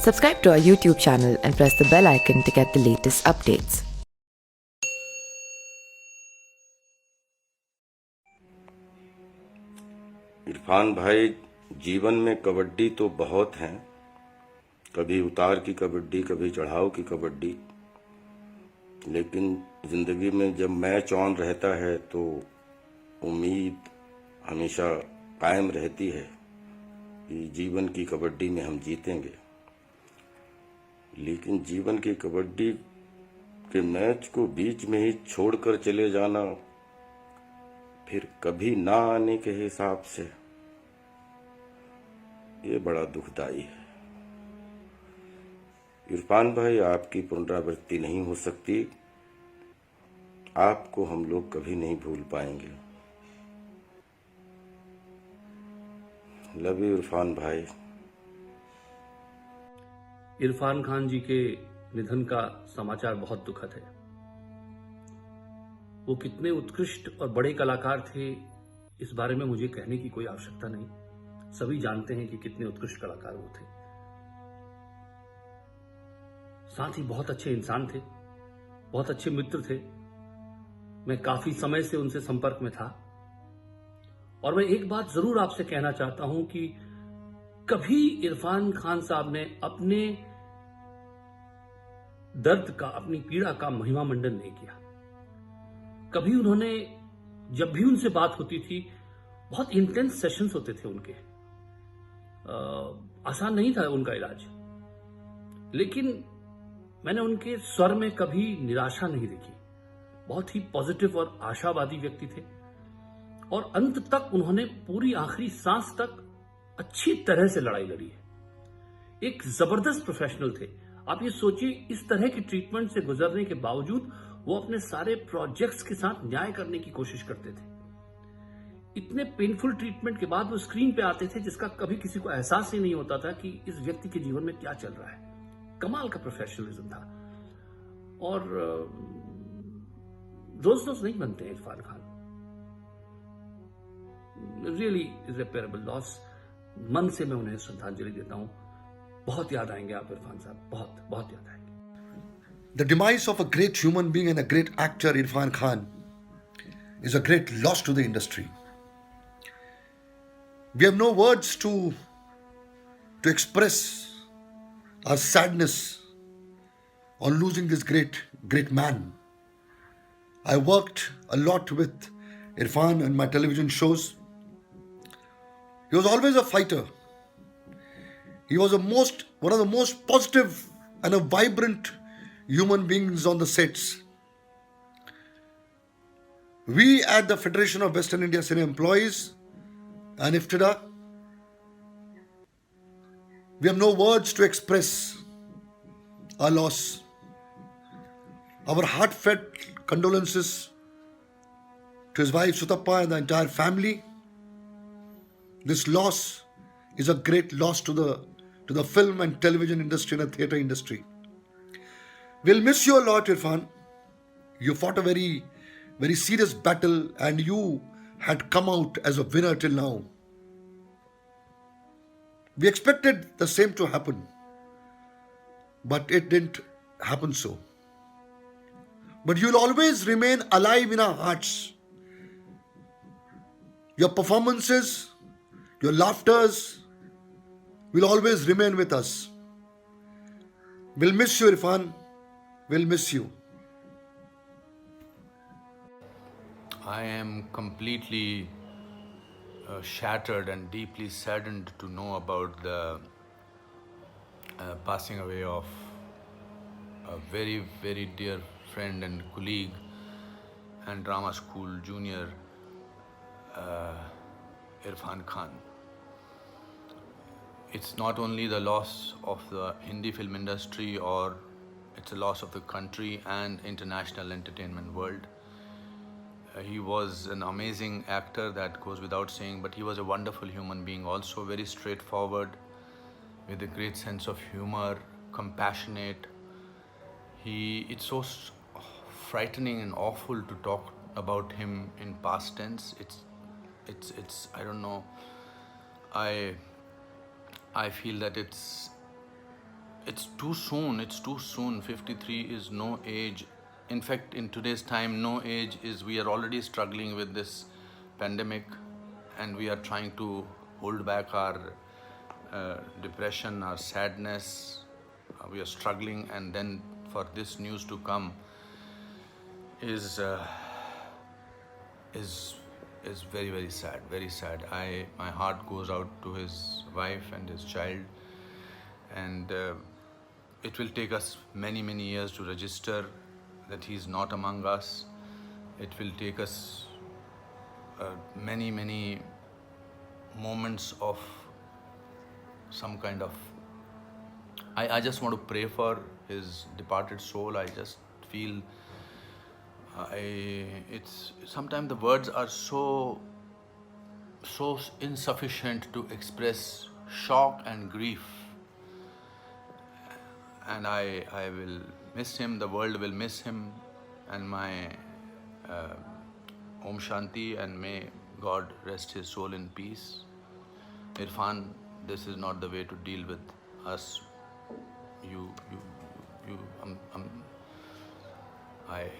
Subscribe to our YouTube channel and press the bell icon to get the latest updates. Irfan भाई, जीवन में कबड्डी तो बहुत हैं। कभी उतार की कबड्डी, कभी चढ़ाव की कबड्डी। लेकिन जिंदगी में जब मैच ऑन रहता है तो उम्मीद हमेशा कायम रहती है कि जीवन की कबड्डी में हम जीतेंगे। लेकिन जीवन की कबड्डी के मैच को बीच में ही छोड़कर चले जाना, फिर कभी ना आने के हिसाब से, ये बड़ा दुखदाई है। इरफान भाई, आपकी पुनरावृत्ति नहीं हो सकती। आपको हम लोग कभी नहीं भूल पाएंगे। लव यू इरफान भाई। इरफान खान जी के निधन का समाचार बहुत दुखद है। वो कितने उत्कृष्ट और बड़े कलाकार थे, इस बारे में मुझे कहने की कोई आवश्यकता नहीं। सभी जानते हैं कि कितने उत्कृष्ट कलाकार वो थे। साथ ही बहुत अच्छे इंसान थे, बहुत अच्छे मित्र थे। मैं काफी समय से उनसे संपर्क में था और मैं एक बात जरूर आपसे कहना चाहता हूं कि कभी इरफान खान साहब ने अपने दर्द का, अपनी पीड़ा का महिमा मंडन नहीं किया। कभी उन्होंने, जब भी उनसे बात होती थी, बहुत इंटेंस सेशंस होते थे उनके। आसान नहीं था उनका इलाज, लेकिन मैंने उनके स्वर में कभी निराशा नहीं देखी। बहुत ही पॉजिटिव और आशावादी व्यक्ति थे और अंत तक उन्होंने पूरी आखिरी सांस तक अच्छी तरह से लड़ाई लड़ी है। एक जबरदस्त प्रोफेशनल थे। आप ये सोचिए, इस तरह की ट्रीटमेंट से गुजरने के बावजूद वो अपने सारे प्रोजेक्ट्स के साथ न्याय करने की कोशिश करते थे। इतने पेनफुल ट्रीटमेंट के बाद वो स्क्रीन पे आते थे जिसका कभी किसी को एहसास ही नहीं होता था कि इस व्यक्ति के जीवन में क्या चल रहा है। कमाल का प्रोफेशनलिज्म था और रोज रोज नहीं बनते हैं Irfan Khan. Really irreparable loss. मन से मैं उन्हें श्रद्धांजलि देता हूं। बहुत याद आएंगे आप इरफान साहब, बहुत बहुत याद आएंगे। The demise of a great human being and a great actor, Irfan Khan, is a great loss to the industry. We have no words to express our sadness on losing this great man. I worked a lot with Irfan in my television shows. He was always a fighter. He was one of the most positive and a vibrant human beings on the sets. We at the Federation of Western India Cinema Employees and IFTDA, we have no words to express our loss. Our heartfelt condolences to his wife Sutappa and the entire family. This loss is a great loss to the film and television industry and the theatre industry. We'll miss you a lot, Irfan. You fought a very, very serious battle and you had come out as a winner till now. We expected the same to happen, but it didn't happen so. But you'll always remain alive in our hearts. Your performances, your laughters will always remain with us. We'll miss you, Irfan. We'll miss you. I am completely shattered and deeply saddened to know about the passing away of a very, very dear friend and colleague and drama school junior, Irfan Khan. It's not only the loss of the Hindi film industry, or it's a loss of the country and international entertainment world. He was an amazing actor, that goes without saying, but he was a wonderful human being also, very straightforward, with a great sense of humor, compassionate. It's so frightening and awful to talk about him in past tense. It's I don't know. I feel that it's too soon. It's too soon. 53 is no age. In fact, in today's time, no age is. We are already struggling with this pandemic, and we are trying to hold back our depression, our sadness. We are struggling, and then for this news to come is very, very sad. Very sad. My heart goes out to his wife and his child, and it will take us many, many years to register that he's not among us. It will take us many, many moments of some kind of. I just want to pray for his departed soul. I just feel it's sometimes the words are so insufficient to express shock and grief. And I will miss him, the world will miss him, and my Om Shanti, and may God rest his soul in peace. Irfan, this is not the way to deal with us. I